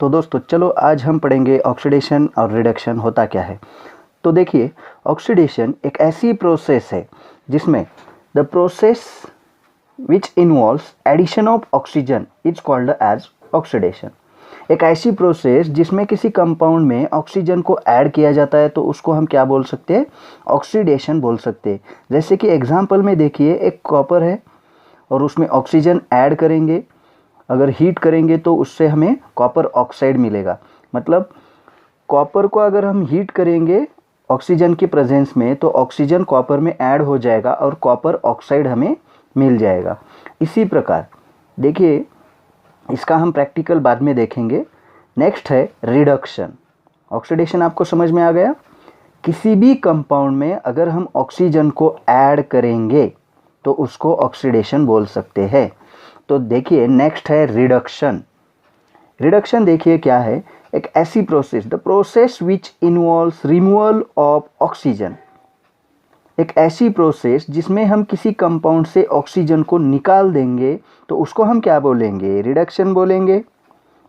तो दोस्तों चलो आज हम पढ़ेंगे ऑक्सीडेशन और रिडक्शन होता क्या है। तो देखिए, ऑक्सीडेशन एक ऐसी प्रोसेस है जिसमें the process which involves addition of oxygen is called as oxidation. एक ऐसी प्रोसेस जिसमें किसी कंपाउंड में ऑक्सीजन को ऐड किया जाता है तो उसको हम क्या बोल सकते हैं, ऑक्सीडेशन बोल सकते हैं। जैसे कि एग्जांपल में देखिए, एक कॉपर है और उसमें ऑक्सीजन ऐड करेंगे, अगर हीट करेंगे तो उससे हमें कॉपर ऑक्साइड मिलेगा। मतलब कॉपर को अगर हम हीट करेंगे ऑक्सीजन की प्रेजेंस में तो ऑक्सीजन कॉपर में ऐड हो जाएगा और कॉपर ऑक्साइड हमें मिल जाएगा। इसी प्रकार देखिए, इसका हम प्रैक्टिकल बाद में देखेंगे। नेक्स्ट है रिडक्शन। ऑक्सीडेशन आपको समझ में आ गया। किसी भी कंपाउंड में अगर हम ऑक्सीजन को ऐड करेंगे तो उसको ऑक्सीडेशन बोल सकते हैं। तो देखिए, नेक्स्ट है रिडक्शन। रिडक्शन देखिए क्या है, एक ऐसी process, the process which involves removal of oxygen. एक ऐसी प्रोसेस जिसमें हम किसी कंपाउंड से ऑक्सीजन को निकाल देंगे तो उसको हम क्या बोलेंगे, रिडक्शन बोलेंगे।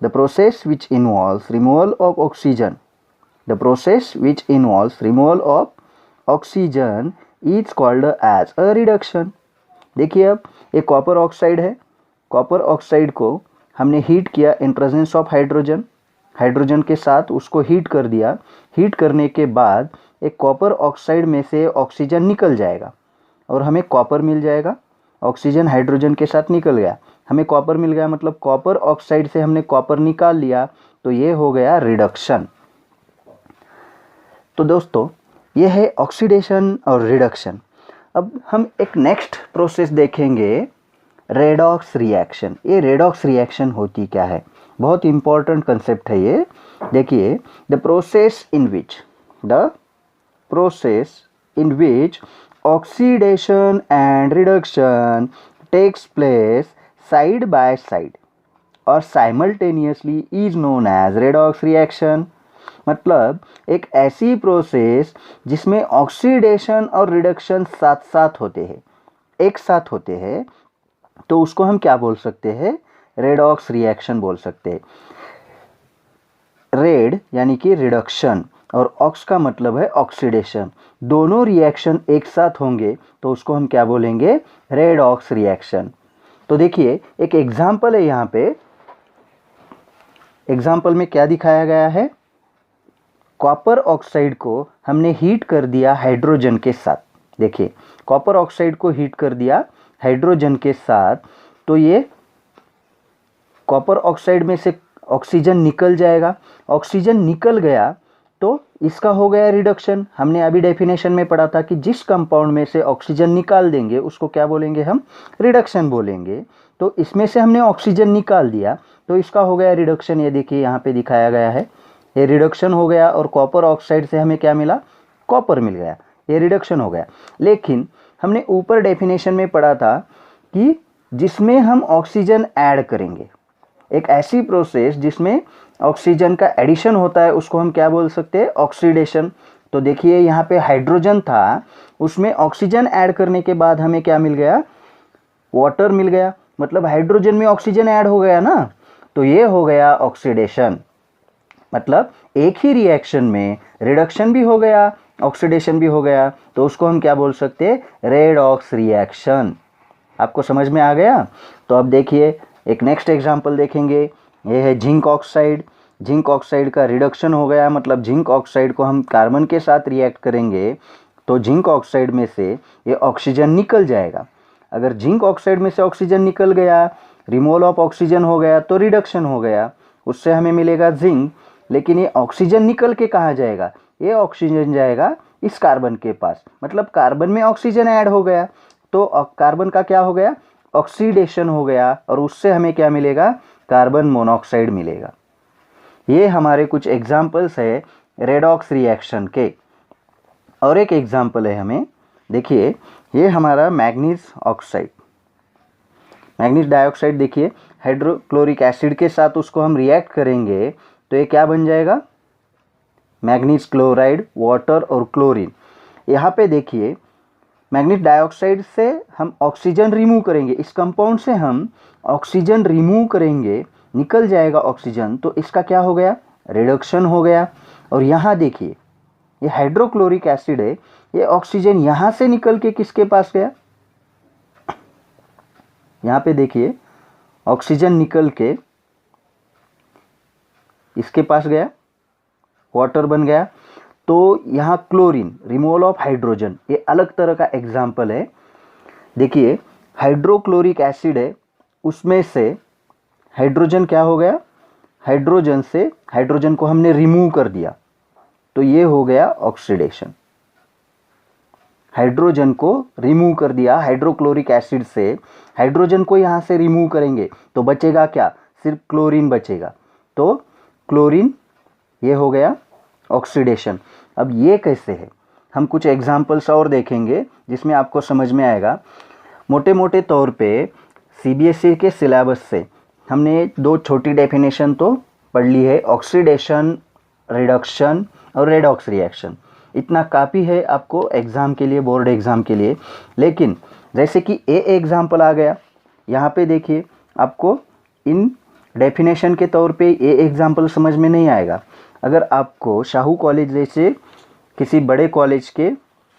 The process which involves removal of oxygen, the process which involves removal of oxygen is called as a reduction. देखिए, अब एक कॉपर ऑक्साइड है, कॉपर ऑक्साइड को हमने हीट किया in presence of hydrogen, hydrogen के साथ उसको हीट कर दिया। हीट करने के बाद एक कॉपर ऑक्साइड में से ऑक्सीजन निकल जाएगा और हमें कॉपर मिल जाएगा। ऑक्सीजन हाइड्रोजन के साथ निकल गया, हमें कॉपर मिल गया, मतलब कॉपर ऑक्साइड से हमने कॉपर निकाल लिया, तो ये हो गया रिडक्शन। तो दोस्तों, ये है ऑक्सीडेशन और रिडक्शन। अब हम एक नेक्स्ट प्रोसेस देखेंगे, रेडॉक्स रिएक्शन। ये रेडॉक्स रिएक्शन होती क्या है, बहुत इंपॉर्टेंट कंसेप्ट है ये। देखिए, the process in which oxidation and reduction takes place side by side और simultaneously is known as redox reaction. मतलब एक ऐसी प्रोसेस जिसमें ऑक्सीडेशन और रिडक्शन साथ साथ होते हैं, एक साथ होते हैं, तो उसको हम क्या बोल सकते हैं, रेडॉक्स रिएक्शन बोल सकते हैं। रेड यानी कि रिडक्शन और ऑक्स का मतलब है ऑक्सीडेशन, दोनों रिएक्शन एक साथ होंगे तो उसको हम क्या बोलेंगे, रेडॉक्स रिएक्शन। तो देखिए, एक एग्जाम्पल है यहाँ पे। एग्जाम्पल में क्या दिखाया गया है, कॉपर ऑक्साइड को हमने हीट कर दिया हाइड्रोजन के साथ। देखिए, कॉपर ऑक्साइड को हीट कर दिया हाइड्रोजन के साथ, तो ये कॉपर ऑक्साइड में से ऑक्सीजन निकल जाएगा। ऑक्सीजन निकल गया तो इसका हो गया रिडक्शन। हमने अभी डेफिनेशन में पढ़ा था कि जिस कंपाउंड में से ऑक्सीजन निकाल देंगे उसको क्या बोलेंगे, हम रिडक्शन बोलेंगे। तो इसमें से हमने ऑक्सीजन निकाल दिया तो इसका हो गया रिडक्शन। ये देखिए, यहाँ पे दिखाया गया है, ये रिडक्शन हो गया और कॉपर ऑक्साइड से हमें क्या मिला, कॉपर मिल गया, ये रिडक्शन हो गया। लेकिन हमने ऊपर डेफिनेशन में पढ़ा था कि जिसमें हम ऑक्सीजन ऐड करेंगे, एक ऐसी प्रोसेस जिसमें ऑक्सीजन का एडिशन होता है, उसको हम क्या बोल सकते हैं, ऑक्सीडेशन। तो देखिए, यहाँ पे हाइड्रोजन था, उसमें ऑक्सीजन ऐड करने के बाद हमें क्या मिल गया, वाटर मिल गया। मतलब हाइड्रोजन में ऑक्सीजन ऐड हो गया ना, तो ये हो गया ऑक्सीडेशन। मतलब एक ही रिएक्शन में रिडक्शन भी हो गया, ऑक्सीडेशन भी हो गया, तो उसको हम क्या बोल सकते हैं, रेडॉक्स रिएक्शन। आपको समझ में आ गया। तो अब देखिए, एक नेक्स्ट एग्जांपल देखेंगे। ये है जिंक ऑक्साइड। जिंक ऑक्साइड का रिडक्शन हो गया, मतलब जिंक ऑक्साइड को हम कार्बन के साथ रिएक्ट करेंगे तो जिंक ऑक्साइड में से ये ऑक्सीजन निकल जाएगा। अगर जिंक ऑक्साइड में से ऑक्सीजन निकल गया, रिमूवल ऑफ ऑक्सीजन हो गया, तो रिडक्शन हो गया, उससे हमें मिलेगा जिंक। लेकिन ये ऑक्सीजन निकल के कहाँ जाएगा, ये ऑक्सीजन जाएगा इस कार्बन के पास। मतलब कार्बन में ऑक्सीजन ऐड हो गया तो कार्बन का क्या हो गया, ऑक्सीडेशन हो गया, और उससे हमें क्या मिलेगा, कार्बन मोनोऑक्साइड मिलेगा। ये हमारे कुछ एग्जाम्पल्स है रेडॉक्स रिएक्शन के। और एक एग्जाम्पल है हमें, देखिए, ये हमारा मैग्नीज ऑक्साइड, मैग्नीज डाइऑक्साइड। देखिए, हाइड्रोक्लोरिक एसिड के साथ उसको हम रिएक्ट करेंगे तो ये क्या बन जाएगा, मैग्नीज क्लोराइड, वाटर और क्लोरीन। यहाँ पे देखिए, मैग्नीज डाइऑक्साइड से हम ऑक्सीजन रिमूव करेंगे, इस कंपाउंड से हम ऑक्सीजन रिमूव करेंगे निकल जाएगा ऑक्सीजन तो इसका क्या हो गया, रिडक्शन हो गया। और यहाँ देखिए ये हाइड्रोक्लोरिक एसिड है, ये ऑक्सीजन यहाँ से निकल के किसके पास गया, यहाँ पे देखिए ऑक्सीजन निकल के इसके पास गया, वाटर बन गया। तो यहाँ क्लोरीन, रिमूवल ऑफ हाइड्रोजन, ये अलग तरह का एग्जाम्पल है। देखिए हाइड्रोक्लोरिक एसिड है, उसमें से हाइड्रोजन क्या हो गया, हाइड्रोजन से हाइड्रोजन को हमने रिमूव कर दिया, तो ये हो गया ऑक्सीडेशन। हाइड्रोजन को रिमूव कर दिया हाइड्रोक्लोरिक एसिड से, हाइड्रोजन को यहाँ से रिमूव करेंगे तो बचेगा क्या, सिर्फ क्लोरीन बचेगा, तो क्लोरीन ये हो गया ऑक्सीडेशन। अब ये कैसे है, हम कुछ एग्जाम्पल्स और देखेंगे जिसमें आपको समझ में आएगा। मोटे मोटे तौर पे सीबीएसई के सिलेबस से हमने दो छोटी डेफिनेशन तो पढ़ ली है, ऑक्सीडेशन, रिडक्शन और रेडॉक्स रिएक्शन। इतना काफ़ी है आपको एग्ज़ाम के लिए, बोर्ड एग्ज़ाम के लिए। लेकिन जैसे कि ए एग्ज़ाम्पल आ गया, यहाँ पे देखिए आपको इन डेफिनेशन के तौर पे ए एग्ज़ाम्पल समझ में नहीं आएगा। अगर आपको शाहू कॉलेज जैसे किसी बड़े कॉलेज के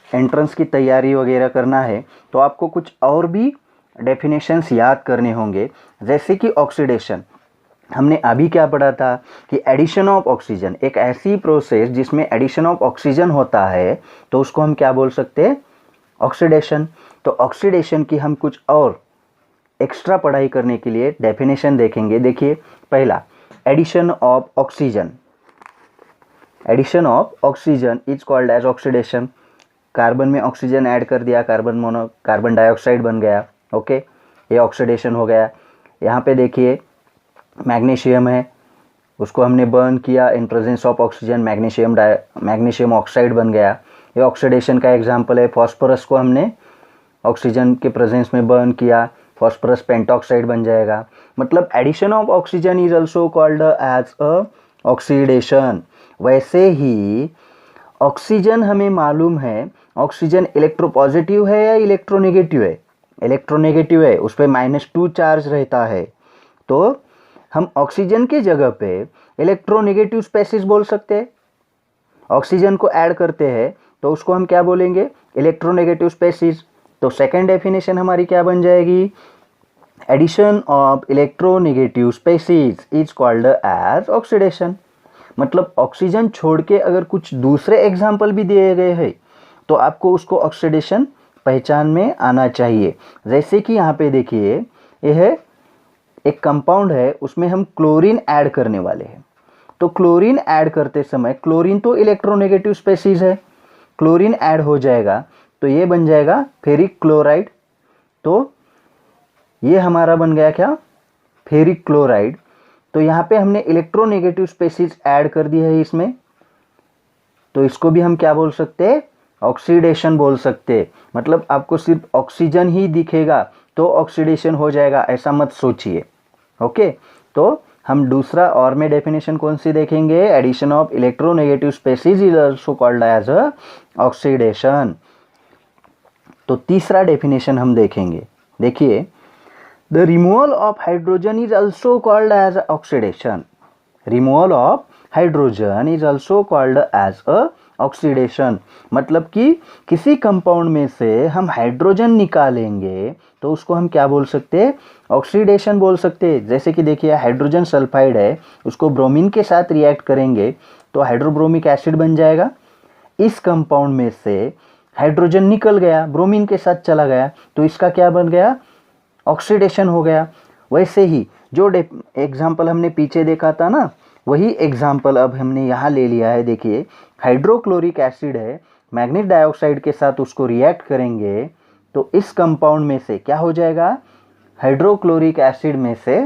एंट्रेंस की तैयारी वगैरह करना है तो आपको कुछ और भी डेफिनेशंस याद करने होंगे। जैसे कि ऑक्सीडेशन, हमने अभी क्या पढ़ा था कि एडिशन ऑफ ऑक्सीजन, एक ऐसी प्रोसेस जिसमें एडिशन ऑफ ऑक्सीजन होता है तो उसको हम क्या बोल सकते हैं, ऑक्सीडेशन। तो ऑक्सीडेशन की हम कुछ और एक्स्ट्रा पढ़ाई करने के लिए डेफिनेशन देखेंगे। देखिए पहला, addition of oxygen, addition of oxygen is called as oxidation. Carbon में ऑक्सीजन ऐड कर दिया, कार्बन डाइऑक्साइड बन गया, ओके, ये ऑक्सीडेशन हो गया। यहाँ पे देखिए मैग्नीशियम है, उसको हमने बर्न किया in presence of oxygen, magnesium oxide बन गया, ये ऑक्सीडेशन का एग्जांपल है। फॉस्फोरस को हमने ऑक्सीजन के प्रेजेंस में बर्न किया, फॉस्फोरस पेंटॉक्साइड बन जाएगा। मतलब addition of oxygen is also called as a oxidation. वैसे ही ऑक्सीजन हमें मालूम है, ऑक्सीजन इलेक्ट्रोपॉजिटिव है या इलेक्ट्रोनेगेटिव है, इलेक्ट्रोनेगेटिव है, उस पर -2 चार्ज रहता है। तो हम ऑक्सीजन के जगह पे इलेक्ट्रोनेगेटिव स्पेसीज बोल सकते हैं। ऑक्सीजन को ऐड करते हैं तो उसको हम क्या बोलेंगे, इलेक्ट्रोनेगेटिव स्पेसीज। तो सेकंड डेफिनेशन हमारी क्या बन जाएगी, addition of electronegative species is called as oxidation. मतलब ऑक्सीजन छोड़ के अगर कुछ दूसरे एग्जाम्पल भी दिए गए हैं तो आपको उसको ऑक्सीडेशन पहचान में आना चाहिए। जैसे कि यहाँ पे देखिए यह एक कंपाउंड है, उसमें हम क्लोरीन ऐड करने वाले हैं। तो क्लोरीन ऐड करते समय, क्लोरीन तो इलेक्ट्रोनेगेटिव स्पेसीज है, क्लोरीन ऐड हो जाएगा तो ये बन जाएगा फेरिक क्लोराइड। तो ये हमारा बन गया क्या, फेरिक क्लोराइड। तो यहाँ पे हमने इलेक्ट्रोनेगेटिव स्पेसीज ऐड कर दी है इसमें, तो इसको भी हम क्या बोल सकते हैं, ऑक्सीडेशन बोल सकते हैं। मतलब आपको सिर्फ ऑक्सीजन ही दिखेगा तो ऑक्सीडेशन हो जाएगा, ऐसा मत सोचिए, ओके। तो हम दूसरा और में डेफिनेशन कौन सी देखेंगे, addition of electronegative species is also called as a oxidation. तो तीसरा डेफिनेशन हम देखेंगे, देखिए the removal of hydrogen is also called as oxidation. Removal of hydrogen is also called as a oxidation. मतलब कि किसी कंपाउंड में से हम हाइड्रोजन निकालेंगे तो उसको हम क्या बोल सकते हैं, ऑक्सीडेशन बोल सकते हैं। जैसे कि देखिए हाइड्रोजन सल्फाइड है, उसको ब्रोमीन के साथ रिएक्ट करेंगे तो हाइड्रोब्रोमिक एसिड बन जाएगा। इस कंपाउंड में से हाइड्रोजन निकल गया, ब्रोमीन के साथ चला गया तो इसका क्या बन गया, ऑक्सीडेशन हो गया। वैसे ही जो एग्जाम्पल हमने पीछे देखा था ना, वही एग्जाम्पल अब हमने यहाँ ले लिया है। देखिए हाइड्रोक्लोरिक एसिड है, मैग्नीज डाइऑक्साइड के साथ उसको रिएक्ट करेंगे तो इस कंपाउंड में से क्या हो जाएगा, हाइड्रोक्लोरिक एसिड में से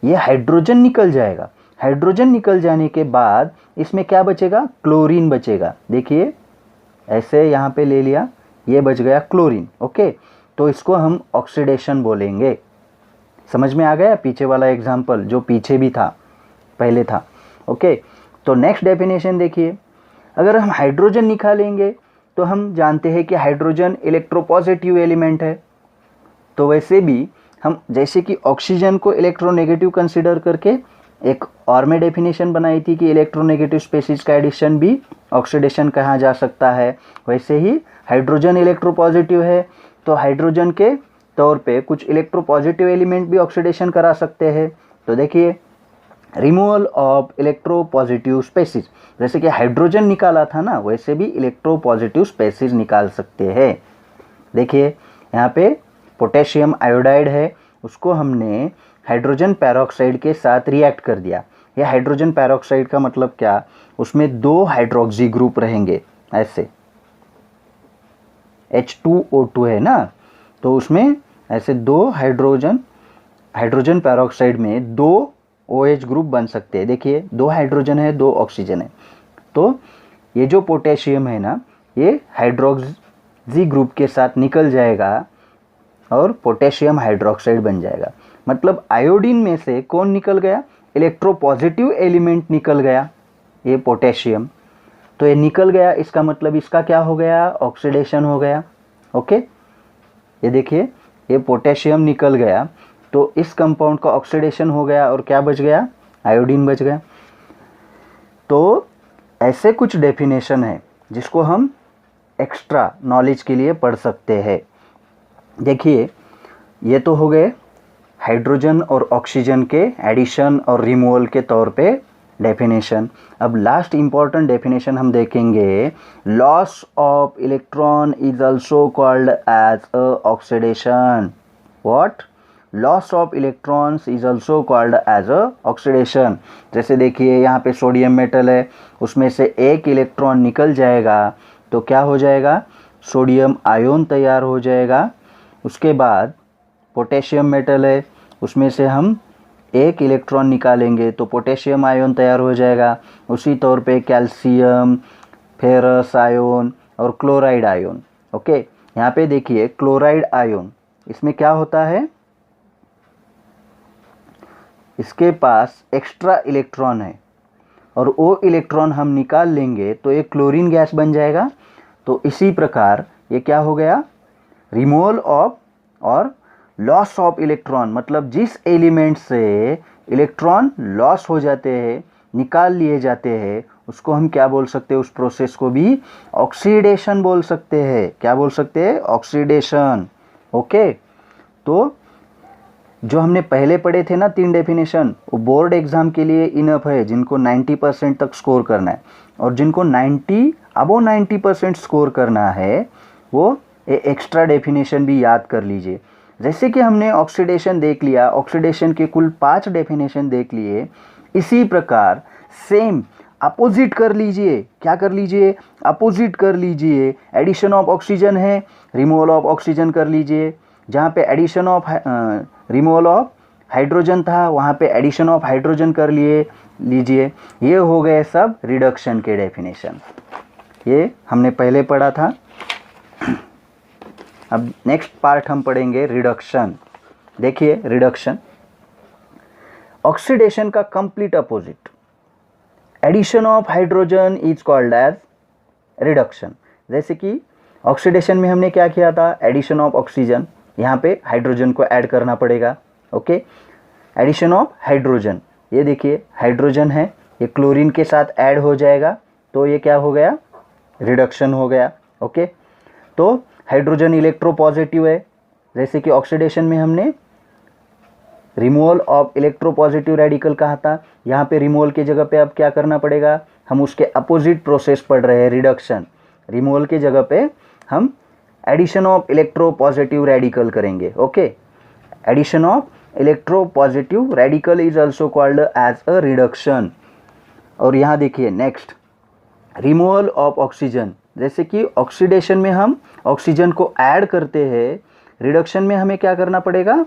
ये हाइड्रोजन निकल जाएगा। हाइड्रोजन निकल जाने के बाद इसमें क्या बचेगा, क्लोरीन बचेगा। देखिए ऐसे यहाँ पे ले लिया, ये बच गया क्लोरीन, ओके। तो इसको हम ऑक्सीडेशन बोलेंगे। समझ में आ गया पीछे वाला एग्जाम्पल जो पीछे भी था, पहले था, ओके। तो नेक्स्ट डेफिनेशन देखिए, अगर हम हाइड्रोजन निकालेंगे तो हम जानते हैं कि हाइड्रोजन इलेक्ट्रोपॉजिटिव एलिमेंट है। तो वैसे भी हम जैसे कि ऑक्सीजन को इलेक्ट्रोनेगेटिव कंसिडर करके एक और में डेफिनेशन बनाई थी कि इलेक्ट्रोनेगेटिव स्पेसीज का एडिशन भी ऑक्सीडेशन कहा जा सकता है, वैसे ही हाइड्रोजन इलेक्ट्रोपॉजिटिव है तो हाइड्रोजन के तौर पे कुछ इलेक्ट्रोपॉजिटिव एलिमेंट भी ऑक्सीडेशन करा सकते हैं। तो देखिए रिमूवल ऑफ इलेक्ट्रोपॉजिटिव स्पेसीज, जैसे कि हाइड्रोजन निकाला था ना, वैसे भी इलेक्ट्रोपॉजिटिव स्पेसीज निकाल सकते हैं। देखिए यहाँ पे पोटेशियम आयोडाइड है, उसको हमने हाइड्रोजन पेरोक्साइड के साथ रिएक्ट कर दिया। यह हाइड्रोजन पेरोक्साइड का मतलब क्या, उसमें 2 हाइड्रोक्सी ग्रुप रहेंगे, ऐसे H2O2 है ना, तो उसमें ऐसे 2 हाइड्रोजन पेरोक्साइड में 2 OH ग्रुप बन सकते हैं। देखिए 2 हाइड्रोजन है 2 ऑक्सीजन है, तो ये जो पोटेशियम है ना, ये हाइड्रोक्सी ग्रुप के साथ निकल जाएगा और पोटेशियम हाइड्रोक्साइड बन जाएगा। मतलब आयोडीन में से कौन निकल गया, इलेक्ट्रोपॉजिटिव एलिमेंट निकल गया, ये पोटेशियम। तो ये निकल गया, इसका मतलब इसका क्या हो गया, ऑक्सीडेशन हो गया। ओके, ये देखिए ये पोटेशियम निकल गया तो इस कंपाउंड का ऑक्सीडेशन हो गया और क्या बच गया, आयोडीन बच गया। तो ऐसे कुछ डेफिनेशन है जिसको हम एक्स्ट्रा नॉलेज के लिए पढ़ सकते हैं। देखिए ये तो हो गए हाइड्रोजन और ऑक्सीजन के एडिशन और रिमूवल के तौर पे डेफिनेशन। अब लास्ट इंपॉर्टेंट डेफिनेशन हम देखेंगे, loss of electron is also called as a oxidation. What, loss of electrons is also called as a oxidation. जैसे देखिए यहाँ पे सोडियम मेटल है, उसमें से एक इलेक्ट्रॉन निकल जाएगा तो क्या हो जाएगा, सोडियम आयोन तैयार हो जाएगा। उसके बाद पोटेशियम मेटल है, उसमें से हम एक इलेक्ट्रॉन निकालेंगे तो पोटेशियम आयोन तैयार हो जाएगा। उसी तौर पे कैल्शियम, फेरस आयोन और क्लोराइड आयोन। ओके, यहाँ पे देखिए क्लोराइड आयोन, इसमें क्या होता है, इसके पास एक्स्ट्रा इलेक्ट्रॉन है और वो इलेक्ट्रॉन हम निकाल लेंगे तो ये क्लोरीन गैस बन जाएगा। तो इसी प्रकार ये क्या हो गया, रिमूवल ऑफ और लॉस ऑफ इलेक्ट्रॉन, मतलब जिस एलिमेंट से इलेक्ट्रॉन लॉस हो जाते हैं, निकाल लिए जाते हैं, उसको हम क्या बोल सकते हैं, उस प्रोसेस को भी ऑक्सीडेशन बोल सकते हैं। क्या बोल सकते हैं, ऑक्सीडेशन। ओके, तो जो हमने पहले पढ़े थे ना 3 डेफिनेशन, वो बोर्ड एग्जाम के लिए इनफ है, जिनको 90% तक स्कोर करना है। और जिनको 90% स्कोर करना है वो एक्स्ट्रा डेफिनेशन भी याद कर लीजिए। जैसे कि हमने ऑक्सीडेशन देख लिया, ऑक्सीडेशन के कुल 5 डेफिनेशन देख लिए, इसी प्रकार सेम अपोजिट कर लीजिए। क्या कर लीजिए, अपोजिट कर लीजिए। एडिशन ऑफ ऑक्सीजन है, रिमूवल ऑफ ऑक्सीजन कर लीजिए। जहाँ पे addition of removal of hydrogen था, वहाँ पे एडिशन ऑफ हाइड्रोजन कर लीजिए। ये हो गए सब रिडक्शन के डेफिनेशन, ये हमने पहले पढ़ा था। अब नेक्स्ट पार्ट हम पढ़ेंगे रिडक्शन। देखिए रिडक्शन, ऑक्सीडेशन का complete opposite, addition of hydrogen is called as reduction. जैसे कि ऑक्सीडेशन में हमने क्या किया था, एडिशन ऑफ ऑक्सीजन, यहाँ पे हाइड्रोजन को ऐड करना पड़ेगा। ओके, एडिशन ऑफ हाइड्रोजन, ये देखिए हाइड्रोजन है, ये क्लोरीन के साथ ऐड हो जाएगा तो ये क्या हो गया, रिडक्शन हो गया। ओके, तो हाइड्रोजन इलेक्ट्रोपॉजिटिव है, जैसे कि ऑक्सीडेशन में हमने रिमूवल ऑफ इलेक्ट्रोपॉजिटिव रेडिकल कहा था, यहाँ पे रिमूवल की जगह पे अब क्या करना पड़ेगा, हम उसके अपोजिट प्रोसेस पढ़ रहे हैं, रिडक्शन। रिमूवल की जगह पे हम एडिशन ऑफ इलेक्ट्रोपॉजिटिव रेडिकल करेंगे। Okay, addition of electropositive radical is also called as a reduction. और यहाँ देखिए नेक्स्ट, रिमूवल ऑफ ऑक्सीजन, जैसे कि ऑक्सीडेशन में हम ऑक्सीजन को ऐड करते हैं, रिडक्शन में हमें क्या करना पड़ेगा,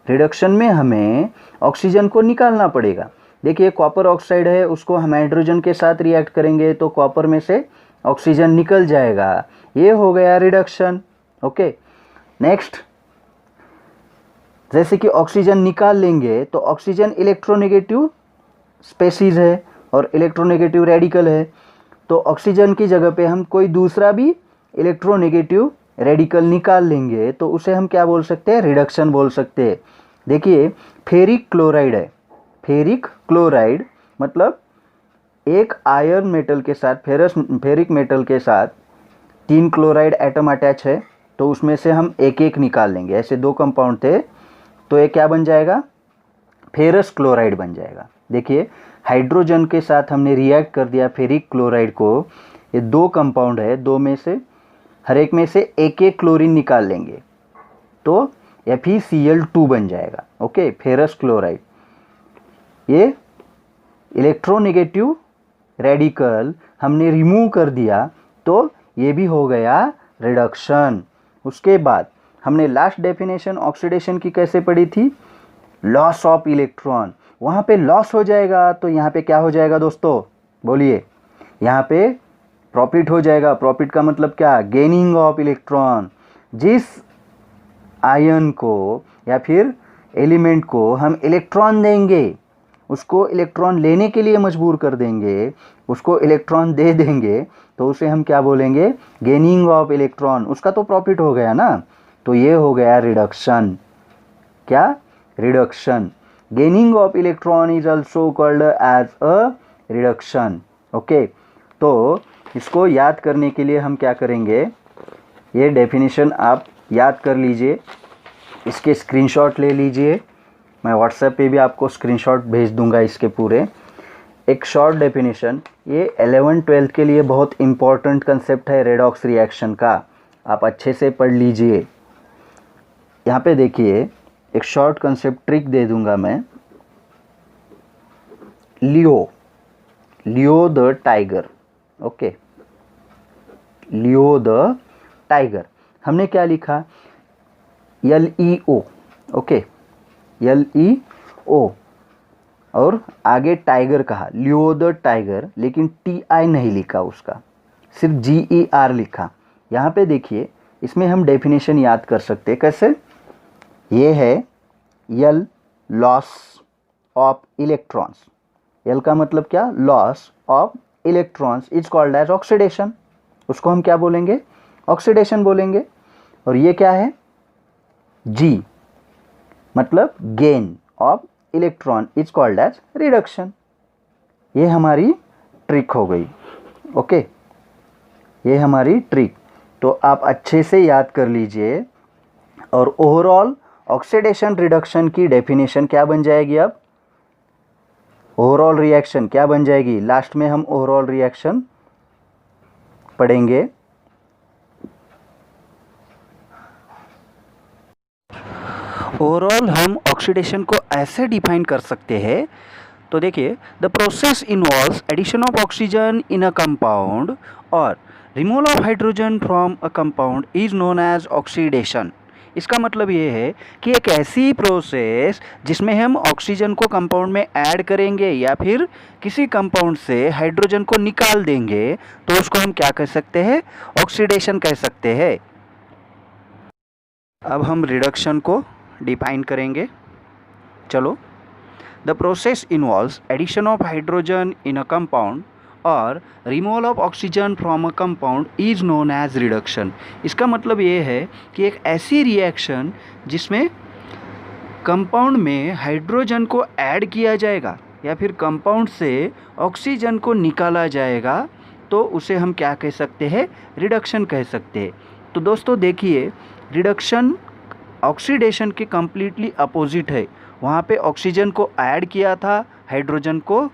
रिडक्शन में हमें ऑक्सीजन को निकालना पड़ेगा। देखिए कॉपर ऑक्साइड है, उसको हम हाइड्रोजन के साथ रिएक्ट करेंगे तो कॉपर में से ऑक्सीजन निकल जाएगा, ये हो गया रिडक्शन। ओके, नेक्स्ट, जैसे कि ऑक्सीजन निकाल लेंगे तो ऑक्सीजन इलेक्ट्रोनेगेटिव स्पेसीज है और इलेक्ट्रोनेगेटिव रेडिकल है, तो ऑक्सीजन की जगह पे हम कोई दूसरा भी इलेक्ट्रोनेगेटिव रेडिकल निकाल लेंगे तो उसे हम क्या बोल सकते हैं, रिडक्शन बोल सकते हैं। देखिए फेरिक क्लोराइड है, फेरिक क्लोराइड मतलब एक आयरन मेटल के साथ फेरिक मेटल के साथ 3 क्लोराइड एटम अटैच है, तो उसमें से हम एक एक निकाल लेंगे। ऐसे 2 कंपाउंड थे तो ये क्या बन जाएगा, फेरस क्लोराइड बन जाएगा। देखिए हाइड्रोजन के साथ हमने रिएक्ट कर दिया फेरिक क्लोराइड को, ये 2 कंपाउंड है, 2 में से हर एक में से एक एक क्लोरीन निकाल लेंगे तो FeCl2 बन जाएगा। Okay, ferrous chloride. ये इलेक्ट्रोनेगेटिव रेडिकल हमने रिमूव कर दिया तो ये भी हो गया रिडक्शन। उसके बाद हमने लास्ट डेफिनेशन ऑक्सीडेशन की कैसे पढ़ी थी, लॉस ऑफ इलेक्ट्रॉन। वहाँ पे लॉस हो जाएगा तो यहाँ पे क्या हो जाएगा दोस्तों, बोलिए, यहाँ पे प्रॉफिट हो जाएगा। प्रॉफिट का मतलब क्या, गेनिंग ऑफ इलेक्ट्रॉन। जिस आयन को या फिर एलिमेंट को हम इलेक्ट्रॉन देंगे, उसको इलेक्ट्रॉन लेने के लिए मजबूर कर देंगे, उसको इलेक्ट्रॉन दे देंगे, तो उसे हम क्या बोलेंगे, गेनिंग ऑफ इलेक्ट्रॉन। उसका तो प्रॉफिट हो गया ना, तो ये हो गया रिडक्शन। क्या, reduction. Gaining of electron is also called as a reduction. Okay, तो इसको याद करने के लिए हम क्या करेंगे, ये डेफिनेशन आप याद कर लीजिए, इसके स्क्रीनशॉट ले लीजिए, मैं व्हाट्सएप पे भी आपको स्क्रीनशॉट भेज दूंगा इसके पूरे। एक शॉर्ट डेफिनेशन, ये 11th-12th के लिए बहुत इम्पॉर्टेंट कंसेप्ट है रेडॉक्स रिएक्शन का, आप अच्छे से पढ़ लीजिए। यहाँ पे देखिए एक शॉर्ट कंसेप्ट ट्रिक दे दूंगा मैं। Leo the tiger. Okay, Leo the tiger, हमने क्या लिखा, LEO। ओके, LEO और आगे टाइगर कहा, लियो द टाइगर, लेकिन TI नहीं लिखा, उसका सिर्फ GER लिखा। यहाँ पे देखिए, इसमें हम डेफिनेशन याद कर सकते हैं कैसे, ये है L, loss of electrons. L का मतलब क्या, loss of electrons is called as oxidation. उसको हम क्या बोलेंगे, ऑक्सीडेशन बोलेंगे। और ये क्या है, G मतलब gain of electron is called as reduction. ये हमारी ट्रिक हो गई। ओके, ये हमारी ट्रिक, तो आप अच्छे से याद कर लीजिए। और ओवरऑल ऑक्सीडेशन रिडक्शन की डेफिनेशन क्या बन जाएगी, अब ओवरऑल रिएक्शन क्या बन जाएगी, लास्ट में हम ओवरऑल रिएक्शन पढ़ेंगे। ओवरऑल हम ऑक्सीडेशन को ऐसे डिफाइन कर सकते हैं, तो देखिए, the process involves addition of oxygen in a compound और removal of hydrogen from a compound is known as oxidation. इसका मतलब ये है कि एक ऐसी प्रोसेस जिसमें हम ऑक्सीजन को कंपाउंड में ऐड करेंगे या फिर किसी कंपाउंड से हाइड्रोजन को निकाल देंगे, तो उसको हम क्या कह सकते हैं, ऑक्सीडेशन कह सकते हैं। अब हम रिडक्शन को डिफाइन करेंगे। चलो, the process involves addition of hydrogen in a compound और removal of oxygen from a compound is known as reduction. इसका मतलब ये है कि एक ऐसी रिएक्शन जिसमें कंपाउंड में हाइड्रोजन को ऐड किया जाएगा या फिर कंपाउंड से ऑक्सीजन को निकाला जाएगा, तो उसे हम क्या कह सकते हैं, रिडक्शन कह सकते हैं। तो दोस्तों देखिए, रिडक्शन ऑक्सीडेशन के कम्प्लीटली अपोजिट है। वहाँ पे ऑक्सीजन को ऐड किया था, हाइड्रोजन को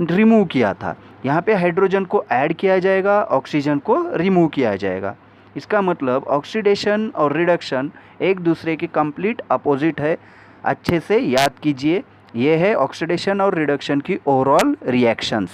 रिमूव किया था। यहाँ पे हाइड्रोजन को ऐड किया जाएगा, ऑक्सीजन को रिमूव किया जाएगा। इसका मतलब ऑक्सीडेशन और रिडक्शन एक दूसरे के कंप्लीट अपोजिट है। अच्छे से याद कीजिए, ये है ऑक्सीडेशन और रिडक्शन की ओवरऑल रिएक्शंस।